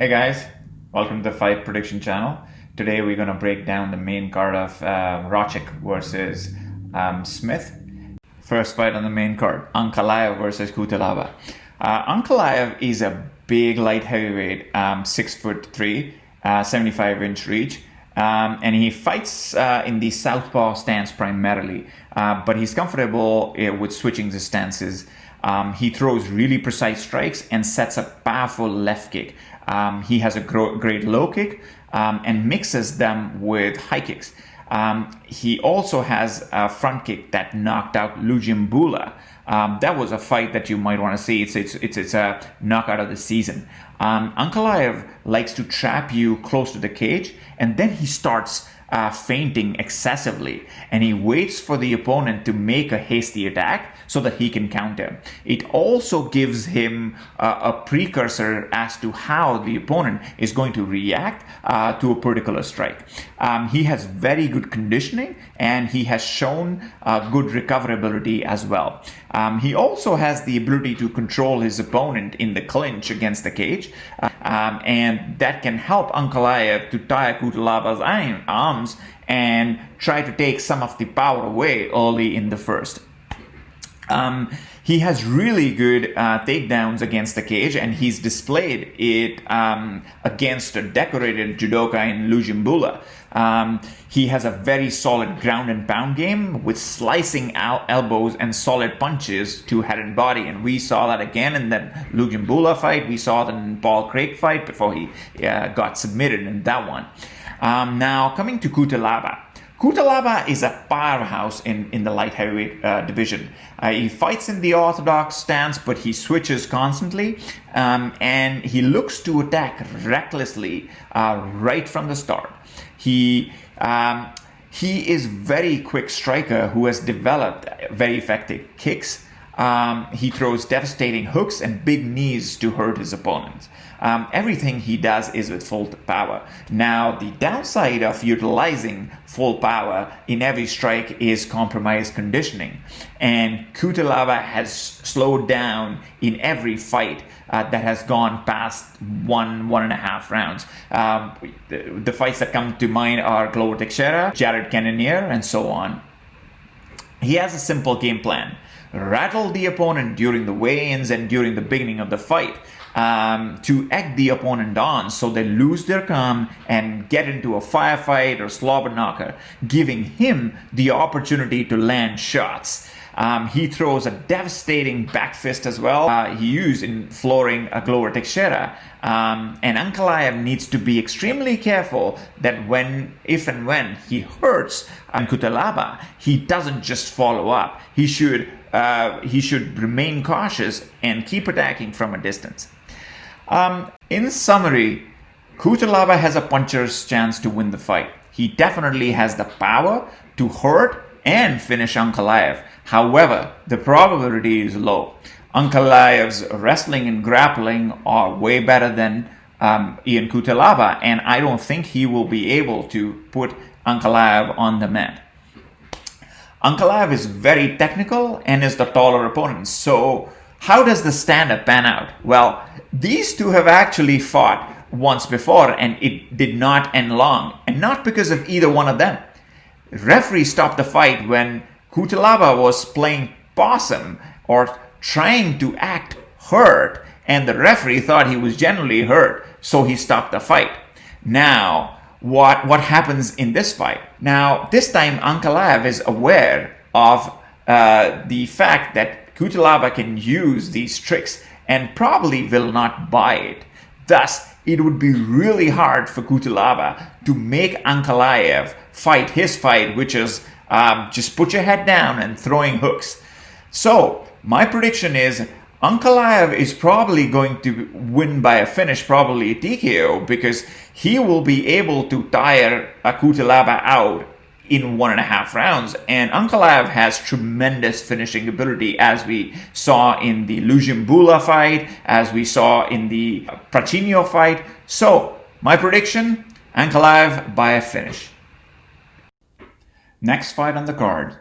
Hey guys, welcome to the Fight Prediction channel. Today we're going to break down the main card of Rochek versus Smith. First fight on the main card, Ankalaev versus Cutelaba. Ankalaev is a big light heavyweight, 6'3", 75-inch reach. And he fights in the southpaw stance primarily, but he's comfortable with switching the stances. He throws really precise strikes and sets a powerful left kick. He has a great low kick and mixes them with high kicks. He also has a front kick that knocked out Lujimbula. That was a fight that you might want to see. It's a knockout of the season. Ankalaev likes to trap you close to the cage, and then he starts feinting excessively, and he waits for the opponent to make a hasty attack so that he can counter. It also gives him a precursor as to how the opponent is going to react to a particular strike. He has very good conditioning, and he has shown good recoverability as well. He also has the ability to control his opponent in the clinch against the cage, and that can help Ankalaev to tire Cutelaba's arms and try to take some of the power away early in the first. He has really good takedowns against the cage, and he's displayed it against a decorated judoka in Lujimbula. He has a very solid ground and pound game with slicing elbows and solid punches to head and body, and we saw that again in that Lujimbula fight. We saw that in Paul Craig fight before he got submitted in that one. Now coming to Cutelaba. Cutelaba is a powerhouse in the light heavyweight division. He fights in the orthodox stance, but he switches constantly, and he looks to attack recklessly right from the start. He is very quick striker who has developed very effective kicks. He throws devastating hooks and big knees to hurt his opponents. Everything he does is with full power. Now, the downside of utilizing full power in every strike is compromised conditioning. And Cutelaba has slowed down in every fight that has gone past one and a half rounds. The fights that come to mind are Glover Teixeira, Jared Cannonier, and so on. He has a simple game plan. Rattle the opponent during the weigh-ins and during the beginning of the fight to egg the opponent on so they lose their calm and get into a firefight or slobber knocker, giving him the opportunity to land shots. He throws a devastating back fist as well. He used in flooring a Glover Teixeira. And Ankalaev needs to be extremely careful that if and when he hurts Cutelaba, he doesn't just follow up. He should remain cautious and keep attacking from a distance. In summary, Cutelaba has a puncher's chance to win the fight. He definitely has the power to hurt and finish Ankalaev. However, the probability is low. Ankalaev's wrestling and grappling are way better than Ian Cutelaba, and I don't think he will be able to put Ankalaev on the mat. Ankalaev is very technical and is the taller opponent. So how does the stand-up pan out? Well, these two have actually fought once before, and it did not end long, and not because of either one of them. Referee stopped the fight when Cutelaba was playing possum or trying to act hurt, and the referee thought he was genuinely hurt, so he stopped the fight. Now, what happens in this fight? Now, this time Ankalaev is aware of the fact that Cutelaba can use these tricks and probably will not buy it. Thus, it would be really hard for Cutelaba to make Ankalaev fight his fight, which is just put your head down and throwing hooks. So, my prediction is Ankalaev is probably going to win by a finish, probably a TKO, because he will be able to tire Cutelaba out in 1.5 rounds. And Ankalaev has tremendous finishing ability, as we saw in the Lujimbula fight, as we saw in the Prachinio fight. So, my prediction, Ankalaev by a finish. Next fight on the card,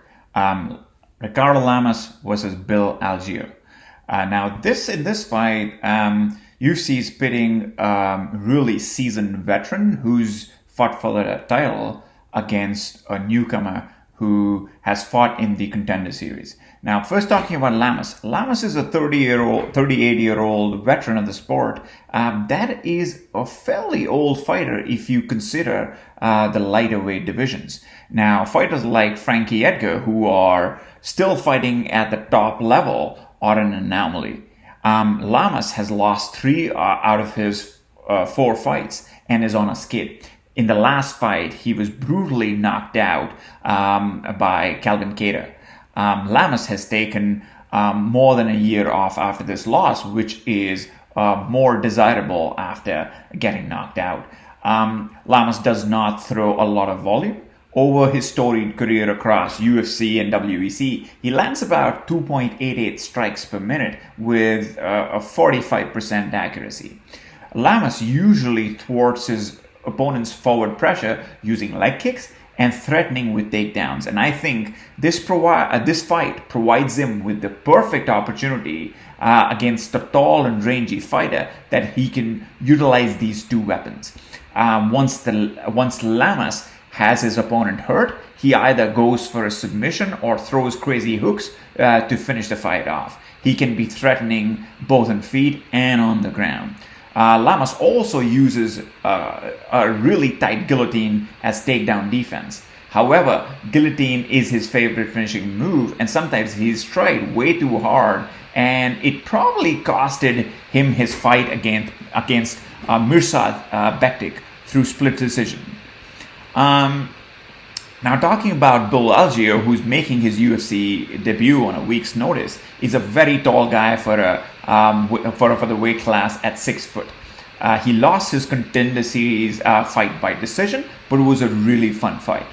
Ricardo Lamas versus Bill Algier. Now, in this fight, UFC is pitting really seasoned veteran who's fought for the title against a newcomer who has fought in the Contender Series. Now, first talking about Lamas. Lamas is a 38-year-old veteran of the sport. That is a fairly old fighter if you consider the lighter weight divisions. Now, fighters like Frankie Edgar, who are still fighting at the top level, are an anomaly. Lamas has lost 3 out of his 4 fights and is on a skid. In the last fight, he was brutally knocked out by Calvin Kattar. Lamas has taken more than a year off after this loss, which is more desirable after getting knocked out. Lamas does not throw a lot of volume. Over his storied career across UFC and WEC, he lands about 2.88 strikes per minute with a 45% accuracy. Lamas usually thwarts his opponent's forward pressure using leg kicks and threatening with takedowns. And I think this fight provides him with the perfect opportunity against a tall and rangy fighter that he can utilize these 2 weapons. Once Lamas has his opponent hurt, he either goes for a submission or throws crazy hooks to finish the fight off. He can be threatening both on feet and on the ground. Lamas also uses a really tight guillotine as takedown defense. However, guillotine is his favorite finishing move, and sometimes he's tried way too hard, and it probably costed him his fight against Mirsad Bektic through split decision. Now, talking about Bull Algier, who's making his UFC debut on a week's notice, is a very tall guy for the weight class at 6 foot. He lost his Contender Series fight by decision, but it was a really fun fight.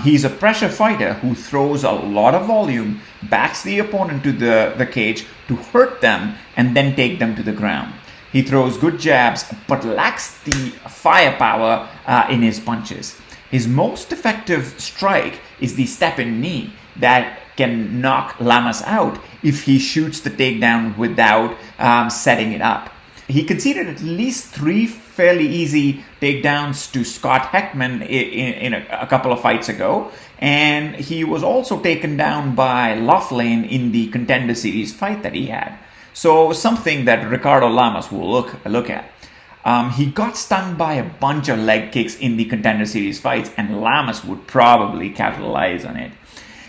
He's a pressure fighter who throws a lot of volume, backs the opponent to the cage to hurt them, and then take them to the ground. He throws good jabs, but lacks the firepower in his punches. His most effective strike is the step-in knee that can knock Lamas out if he shoots the takedown without setting it up. He conceded at least 3 fairly easy takedowns to Scott Heckman in a couple of fights ago, and he was also taken down by Loughlin in the Contender Series fight that he had. So something that Ricardo Lamas will look at. He got stung by a bunch of leg kicks in the Contender Series fights, and Lamas would probably capitalize on it.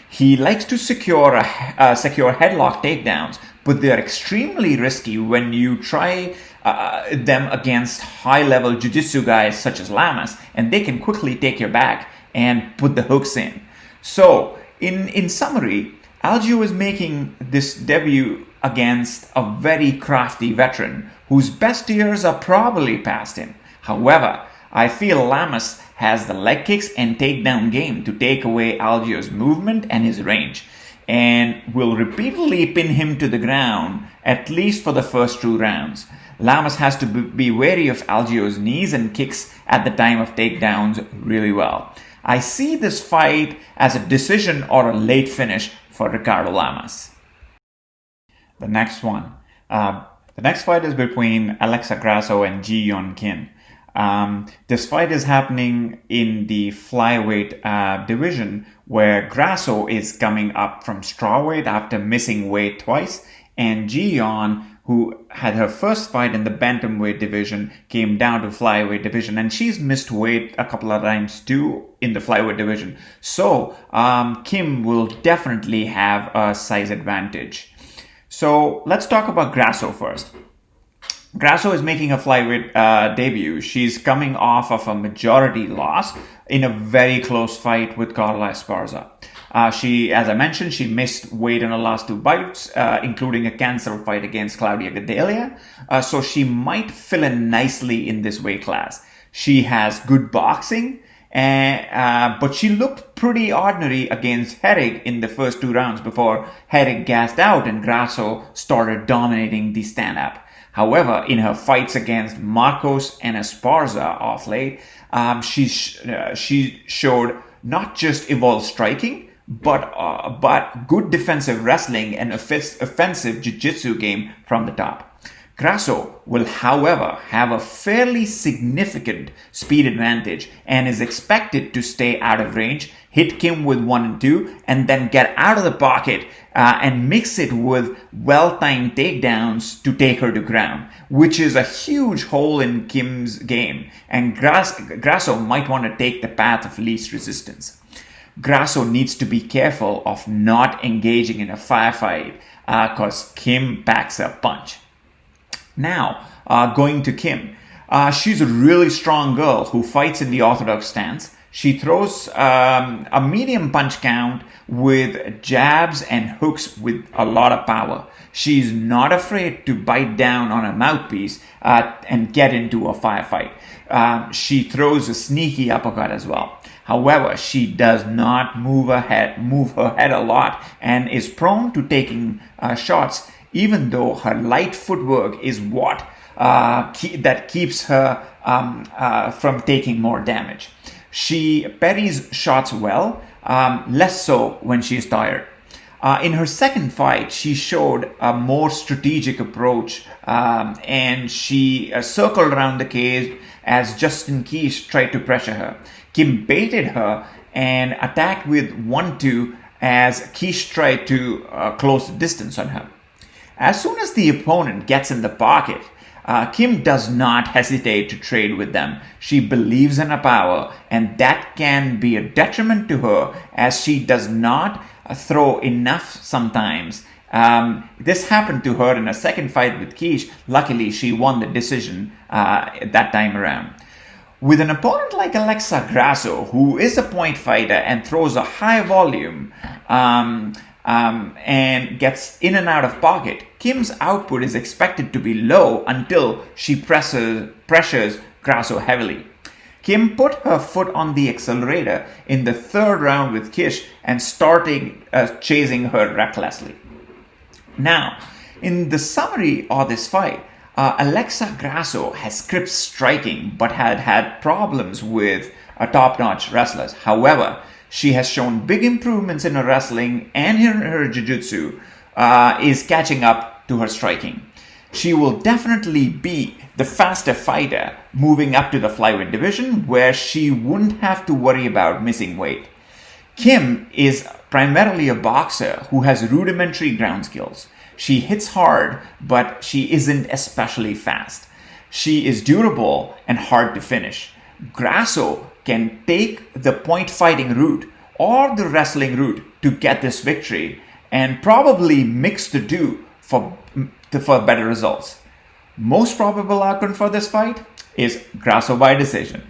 He likes to secure headlock takedowns, but they're extremely risky when you try them against high-level jiu-jitsu guys such as Lamas, and they can quickly take your back and put the hooks in. So, in summary, Algier is making this debut against a very crafty veteran whose best years are probably past him. However, I feel Lamas has the leg kicks and takedown game to take away Algier's movement and his range, and will repeatedly pin him to the ground, at least for the first 2 rounds. Lamas has to be wary of Algier's knees and kicks at the time of takedowns really well. I see this fight as a decision or a late finish for Ricardo Lamas. The next one. The next fight is between Alexa Grasso and Yonkin. This fight is happening in the flyweight division, where Grasso is coming up from strawweight after missing weight twice, and Yon, who had her first fight in the bantamweight division, came down to flyweight division, and she's missed weight a couple of times too in the flyweight division. So Kim will definitely have a size advantage. So let's talk about Grasso first. Grasso is making a flyweight debut. She's coming off of a majority loss in a very close fight with Carla Esparza. As I mentioned, she missed weight in her last 2 bouts, including a cancer fight against Claudia Gadelha. So she might fill in nicely in this weight class. She has good boxing, but she looked pretty ordinary against Herrig in the first 2 rounds before Herrig gassed out and Grasso started dominating the stand-up. However, in her fights against Marcos and Esparza off late, she showed not just evolved striking, but good defensive wrestling and offensive jiu-jitsu game from the top. Grasso will, however, have a fairly significant speed advantage and is expected to stay out of range, hit Kim with 1 and 2, and then get out of the pocket and mix it with well-timed takedowns to take her to ground, which is a huge hole in Kim's game, and Grasso might want to take the path of least resistance. Grasso needs to be careful of not engaging in a firefight because Kim packs a punch. Now, going to Kim. She's a really strong girl who fights in the orthodox stance. She throws a medium punch count with jabs and hooks with a lot of power. She's not afraid to bite down on a mouthpiece and get into a firefight. She throws a sneaky uppercut as well. However, she does not move her head a lot and is prone to taking shots, even though her light footwork is what that keeps her from taking more damage. She parries shots well, less so when she is tired. In her second fight, she showed a more strategic approach and she circled around the cage as Justin Keesh tried to pressure her. Kim baited her and attacked with 1-2 as Keesh tried to close the distance on her. As soon as the opponent gets in the pocket, Kim does not hesitate to trade with them. She believes in her power, and that can be a detriment to her as she does not throw enough sometimes. This happened to her in a second fight with Keesh. Luckily, she won the decision that time around. With an opponent like Alexa Grasso, who is a point fighter and throws a high volume, and gets in and out of pocket, Kim's output is expected to be low until she pressures Grasso heavily. Kim put her foot on the accelerator in the third round with Kish and started chasing her recklessly. Now, in the summary of this fight, Alexa Grasso has script striking but had problems with top-notch wrestlers. However, she has shown big improvements in her wrestling, and her jiu-jitsu is catching up to her striking. She will definitely be the faster fighter moving up to the flyweight division, where she wouldn't have to worry about missing weight. Kim is primarily a boxer who has rudimentary ground skills. She hits hard, but she isn't especially fast. She is durable and hard to finish. Grasso can take the point fighting route or the wrestling route to get this victory, and probably mix the two for better results. Most probable outcome for this fight is Grasso by decision.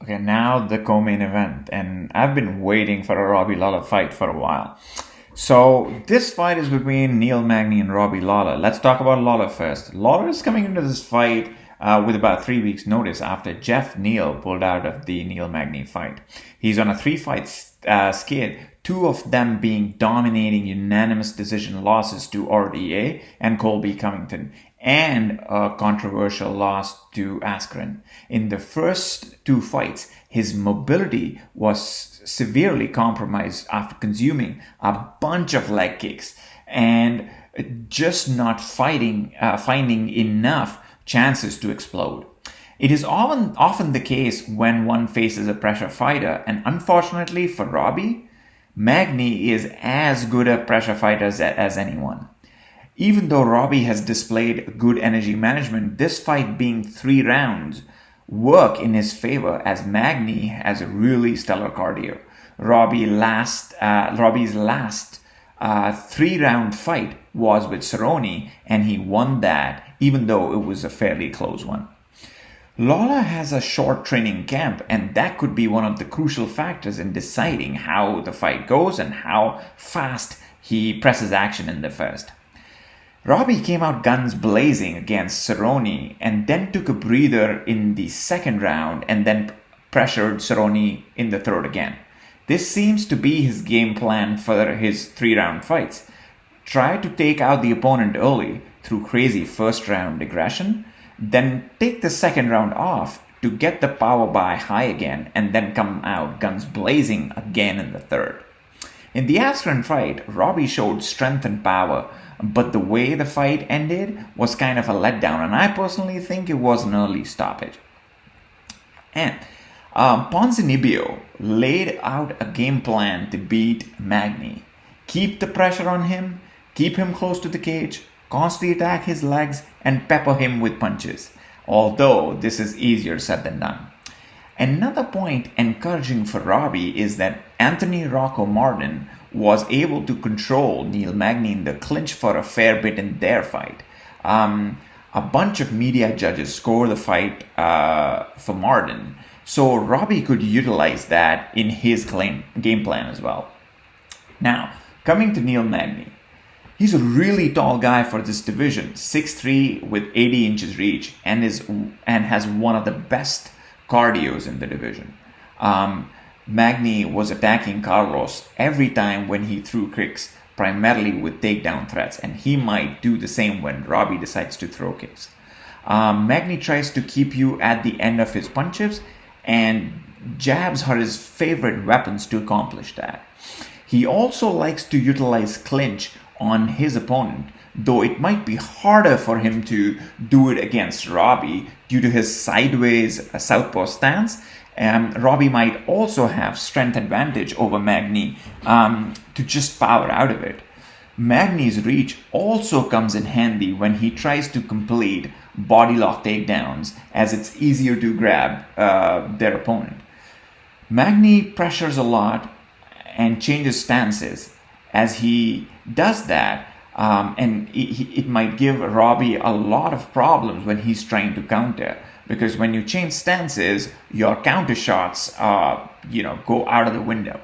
Okay, now the co-main event, and I've been waiting for a Robbie Lawler fight for a while. So this fight is between Neil Magny and Robbie Lawler. Let's talk about Lawler first. Lawler is coming into this fight with about 3 weeks' notice after Jeff Neal pulled out of the Neil Magny fight. He's on a 3-fight skid, 2 of them being dominating unanimous decision losses to RDA and Colby Covington, and a controversial loss to Askren. In the first 2 fights, his mobility was severely compromised after consuming a bunch of leg kicks and just not finding enough chances to explode. It is often the case when one faces a pressure fighter, and unfortunately for Robbie, Magny is as good a pressure fighter as anyone. Even though Robbie has displayed good energy management, this fight being 3 rounds work in his favor as Magny has a really stellar cardio. Robbie's last 3-round fight was with Cerrone, and he won that, even though it was a fairly close one. Lawler has a short training camp, and that could be one of the crucial factors in deciding how the fight goes and how fast he presses action in the first. Robbie came out guns blazing against Cerrone and then took a breather in the second round and then pressured Cerrone in the third again. This seems to be his game plan for his 3-round fights. Try to take out the opponent early through crazy first-round aggression, then take the second round off to get the power by high again, and then come out guns blazing again in the third. In the Askren fight, Robbie showed strength and power, but the way the fight ended was kind of a letdown, and I personally think it was an early stoppage. And Ponzinibbio laid out a game plan to beat Magny. Keep the pressure on him, keep him close to the cage, constantly attack his legs, and pepper him with punches, although this is easier said than done. Another point encouraging for Robbie is that Anthony Rocco Martin was able to control Neil Magny in the clinch for a fair bit in their fight. A bunch of media judges scored the fight for Martin, so Robbie could utilize that in his game plan as well. Now, coming to Neil Magny. He's a really tall guy for this division, 6'3" with 80 inches reach, and has one of the best cardios in the division. Magny was attacking Carlos every time when he threw kicks, primarily with takedown threats, and he might do the same when Robbie decides to throw kicks. Magny tries to keep you at the end of his punches, and jabs are his favorite weapons to accomplish that. He also likes to utilize clinch on his opponent, though it might be harder for him to do it against Robbie due to his sideways southpaw stance. Robbie might also have strength advantage over Magny to just power out of it. Magny's reach also comes in handy when he tries to complete body lock takedowns, as it's easier to grab their opponent. Magny pressures a lot and changes stances. As he does that, and it might give Robbie a lot of problems when he's trying to counter, because when you change stances, your counter shots go out of the window.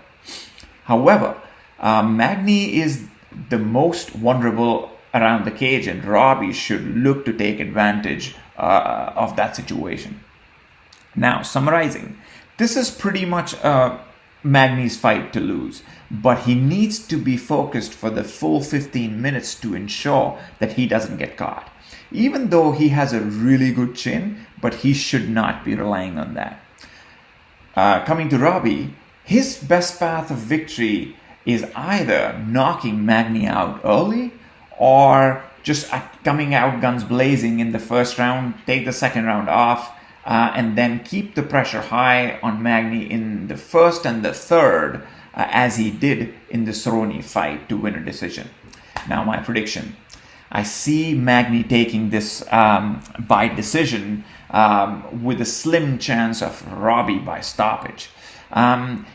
However, Magny is the most vulnerable around the cage, and Robbie should look to take advantage of that situation. Now, summarizing, this is pretty much Magny's fight to lose, but he needs to be focused for the full 15 minutes to ensure that he doesn't get caught. Even though he has a really good chin, but he should not be relying on that. Coming to Robbie, his best path of victory is either knocking Magny out early or just coming out guns blazing in the first round, take the second round off, and then keep the pressure high on Magny in the first and the third, as he did in the Cerrone fight to win a decision. Now, my prediction. I see Magny taking this by decision with a slim chance of Robbie by stoppage.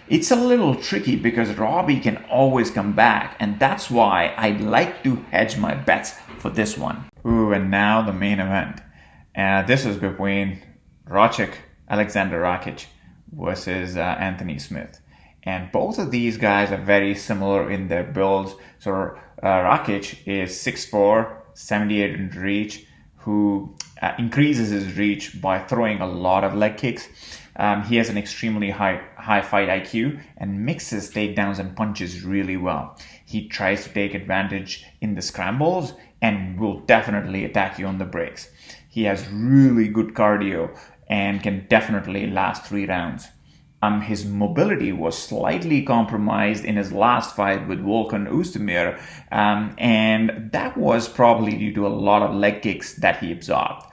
It's a little tricky because Robbie can always come back, and that's why I'd like to hedge my bets for this one. Ooh, and now the main event. This is between Rochek, Alexander Rakic versus Anthony Smith. And both of these guys are very similar in their builds. So Rakic is 6'4", 78 in reach, who increases his reach by throwing a lot of leg kicks. He has an extremely high fight IQ and mixes takedowns and punches really well. He tries to take advantage in the scrambles and will definitely attack you on the breaks. He has really good cardio and can definitely last 3 rounds. His mobility was slightly compromised in his last fight with Volkan Oezdemir, and that was probably due to a lot of leg kicks that he absorbed.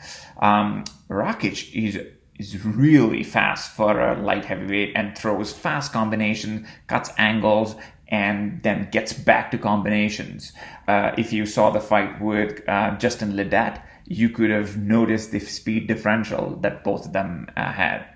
Rakic is really fast for a light heavyweight and throws fast combinations, cuts angles, and then gets back to combinations. If you saw the fight with Justin Ledet, you could have noticed the speed differential that both of them had.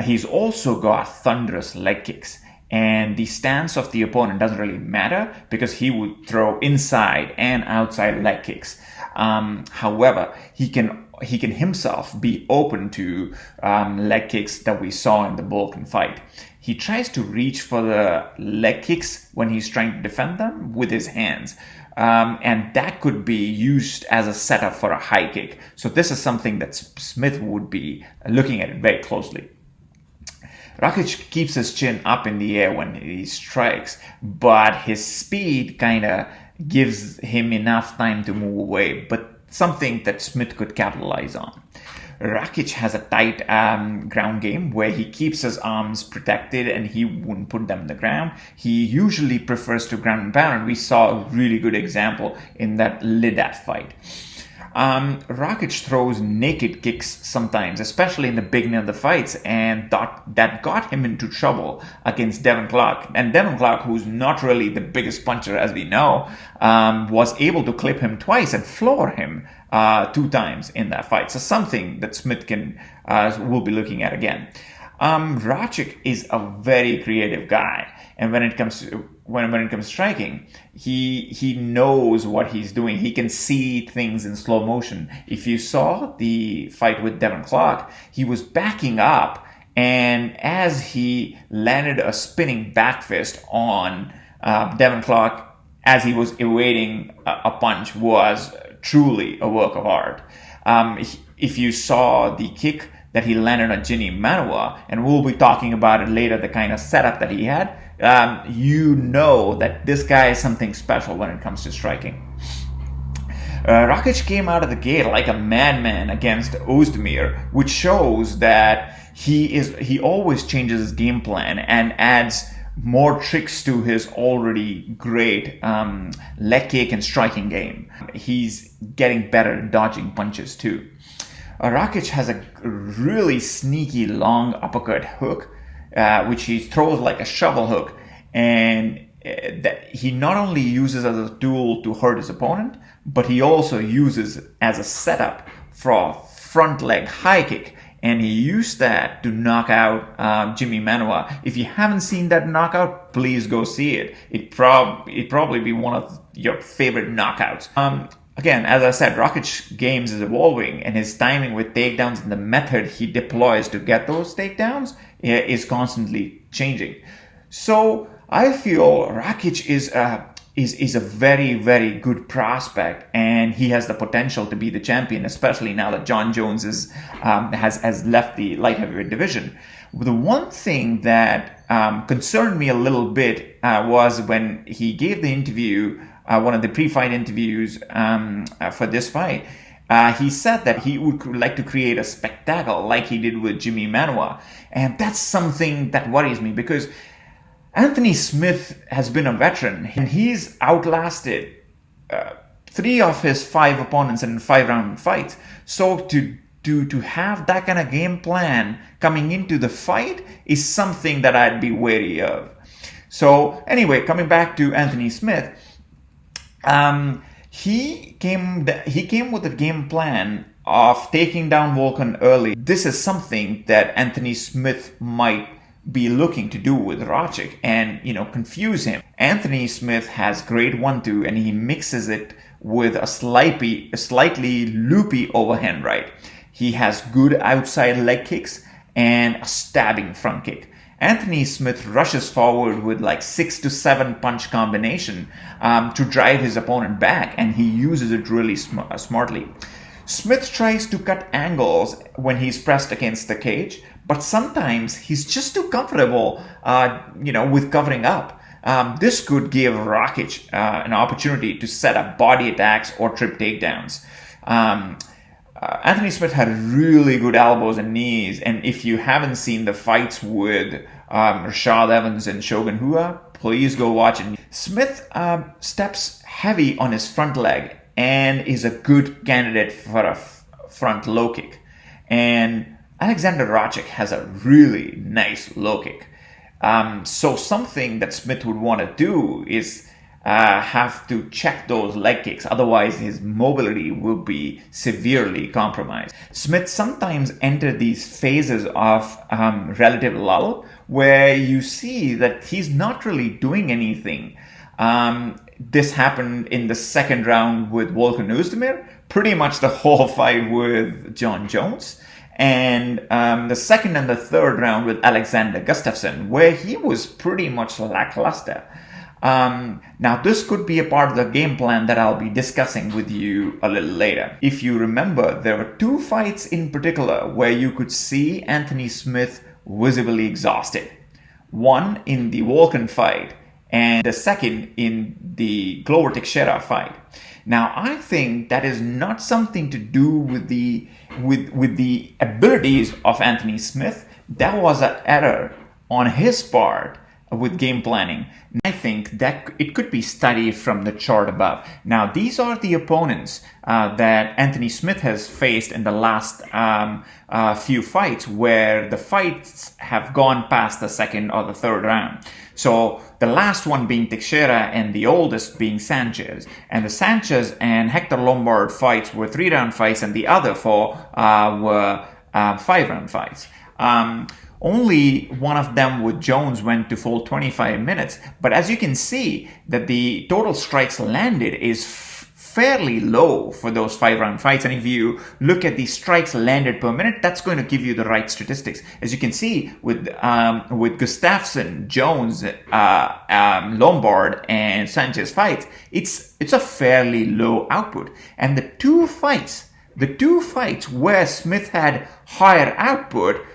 He's also got thunderous leg kicks, and the stance of the opponent doesn't really matter because he would throw inside and outside leg kicks. However, he can himself be open to leg kicks that we saw in the Volkan fight. He tries to reach for the leg kicks when he's trying to defend them with his hands. And that could be used as a setup for a high kick. So this is something that Smith would be looking at very closely. Rakic keeps his chin up in the air when he strikes, but his speed kind of gives him enough time to move away, but something that Smith could capitalize on. Rakic has a tight ground game where he keeps his arms protected and he wouldn't put them in the ground. He usually prefers to ground and pound, and we saw a really good example in that Lidat fight. Rakic throws naked kicks sometimes, especially in the beginning of the fights, and that got him into trouble against Devin Clark. And Devin Clark, who's not really the biggest puncher as we know, was able to clip him twice and floor him 2 times in that fight. So something that Smith will be looking at again. Rochek is a very creative guy, and when it comes to striking, he knows what he's doing. He can see things in slow motion. If you saw the fight with Devin Clark, he was backing up, and as he landed a spinning back fist on Devin Clark as he was evading a punch was truly a work of art. If you saw the kick that he landed on Jimmy Manuwa, and we'll be talking about it later, the kind of setup that he had, you know that this guy is something special when it comes to striking. Rakic came out of the gate like a madman against Ozdemir, which shows that he always changes his game plan and adds more tricks to his already great leg kick and striking game. He's getting better at dodging punches too. Rakic has a really sneaky long uppercut hook, which he throws like a shovel hook, and that he not only uses as a tool to hurt his opponent, but he also uses as a setup for a front leg high kick, and he used that to knock out Jimmy Manuwa. If you haven't seen that knockout, please go see it. It'd probably be one of your favorite knockouts. Again, as I said, Rakic's games is evolving, and his timing with takedowns and the method he deploys to get those takedowns is constantly changing. So I feel Rakic is a very, very good prospect, and he has the potential to be the champion, especially now that John Jones has left the light heavyweight division. The one thing that concerned me a little bit was when he gave the interview, one of the pre-fight interviews for this fight. He said that he would like to create a spectacle like he did with Jimmy Manuwa, and that's something that worries me because Anthony Smith has been a veteran, and he's outlasted 3 of his 5 opponents in 5-round fights. So to have that kind of game plan coming into the fight is something that I'd be wary of. So anyway, coming back to Anthony Smith, he came with a game plan of taking down Volkan early. This is something that Anthony Smith might be looking to do with Rochek and, confuse him. Anthony Smith has great 1-2, and he mixes it with a slightly loopy overhand right. He has good outside leg kicks and a stabbing front kick. Anthony Smith rushes forward with like 6 to 7 punch combination to drive his opponent back, and he uses it really smartly. Smith tries to cut angles when he's pressed against the cage, but sometimes he's just too comfortable, with covering up. This could give Rakic an opportunity to set up body attacks or trip takedowns. Anthony Smith had really good elbows and knees, and if you haven't seen the fights with Rashad Evans and Shogun Rua, please go watch it. Smith steps heavy on his front leg and is a good candidate for a front low kick. And Alexander Rochek has a really nice low kick. So something that Smith would want to do is have to check those leg kicks, otherwise his mobility will be severely compromised. Smith sometimes enters these phases of relative lull where you see that he's not really doing anything. This happened in the second round with Volkan Ozdemir, pretty much the whole fight with John Jones, and the second and the third round with Alexander Gustafsson, where he was pretty much lackluster. Now, this could be a part of the game plan that I'll be discussing with you a little later. If you remember, there were 2 fights in particular where you could see Anthony Smith visibly exhausted. One in the Volkan fight, and the second in the Glover Teixeira fight. Now, I think that is not something to do with the abilities of Anthony Smith. That was an error on his part with game planning. I think that it could be studied from the chart above. Now, these are the opponents that Anthony Smith has faced in the last few fights, where the fights have gone past the second or the third round. So the last one being Teixeira and the oldest being Sanchez. And the Sanchez and Hector Lombard fights were 3-round fights, and the other 4 were 5-round fights. Only one of them with Jones went to full 25 minutes. But as you can see, that the total strikes landed is fairly low for those 5-round fights. And if you look at the strikes landed per minute, that's going to give you the right statistics. As you can see with Gustafsson, Jones, Lombard, and Sanchez fights, it's a fairly low output. And the two fights where Smith had higher output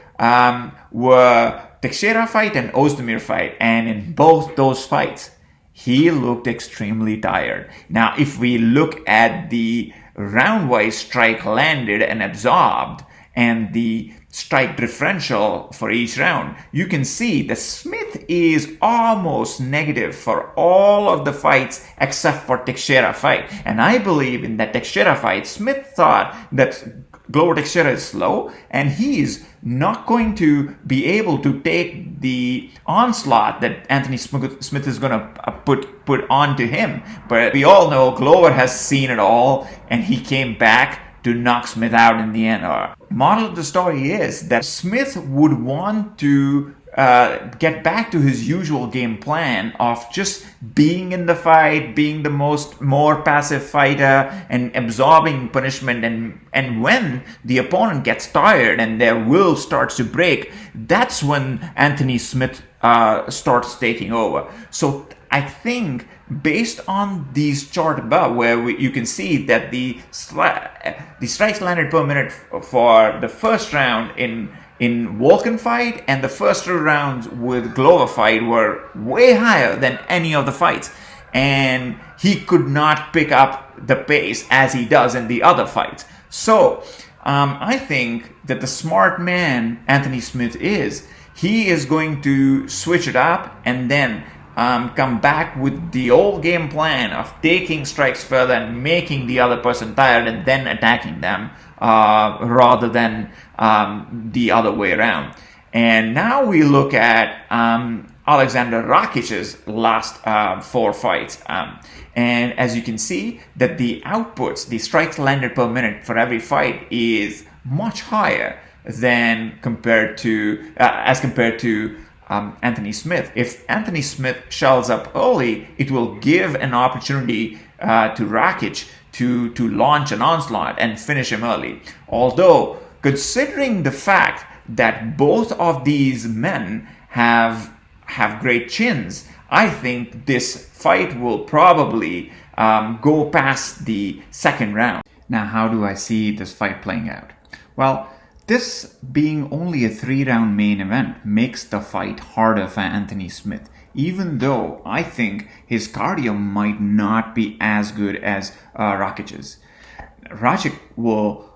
were Teixeira fight and Ozdemir fight, and in both those fights he looked extremely tired. Now, if we look at the round-wise strike landed and absorbed and the strike differential for each round, you can see that Smith is almost negative for all of the fights except for Teixeira fight. And I believe in that Teixeira fight, Smith thought that Glover Teixeira is slow and he's not going to be able to take the onslaught that Anthony Smith is going to put onto him. But we all know Glover has seen it all, and he came back to knock Smith out in the end. Moral of the story is that Smith would want to get back to his usual game plan of just being in the fight, being the more passive fighter, and absorbing punishment. And when the opponent gets tired and their will starts to break, that's when Anthony Smith starts taking over. So I think, based on these chart above, where you can see that the strikes landed per minute for the first round in Yonkin fight and the first 2 rounds with Glover fight were way higher than any of the fights, and he could not pick up the pace as he does in the other fights. So I think that the smart man Anthony Smith he is going to switch it up and then come back with the old game plan of taking strikes further and making the other person tired and then attacking them, rather than the other way around. And now we look at Alexander Rakic's last 4 fights. And as you can see, that the outputs, the strikes landed per minute for every fight, is much higher than compared to Anthony Smith. If Anthony Smith shells up early, it will give an opportunity to Rakic to launch an onslaught and finish him early. Although, considering the fact that both of these men have great chins, I think this fight will probably go past the second round. Now, how do I see this fight playing out? Well, this being only a 3-round main event makes the fight harder for Anthony Smith, even though I think his cardio might not be as good as Rakic's. Rochek will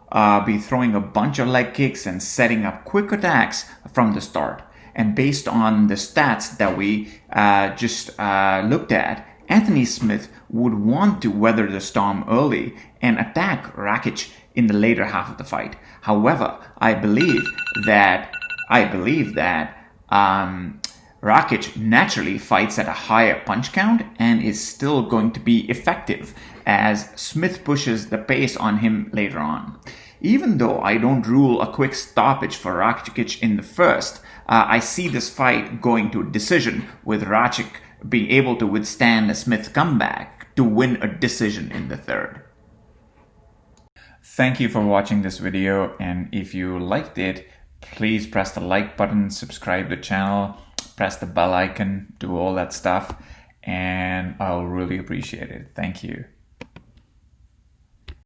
be throwing a bunch of leg kicks and setting up quick attacks from the start. And based on the stats that we just looked at, Anthony Smith would want to weather the storm early and attack Rakic in the later half of the fight. However, I believe that Rakic naturally fights at a higher punch count and is still going to be effective as Smith pushes the pace on him later on. Even though I don't rule a quick stoppage for Rakic in the first, I see this fight going to a decision, with Rochek being able to withstand a Smith comeback to win a decision in the third. Thank you for watching this video, and if you liked it, please press the like button, subscribe to the channel, press the bell icon, do all that stuff, and I'll really appreciate it. Thank you.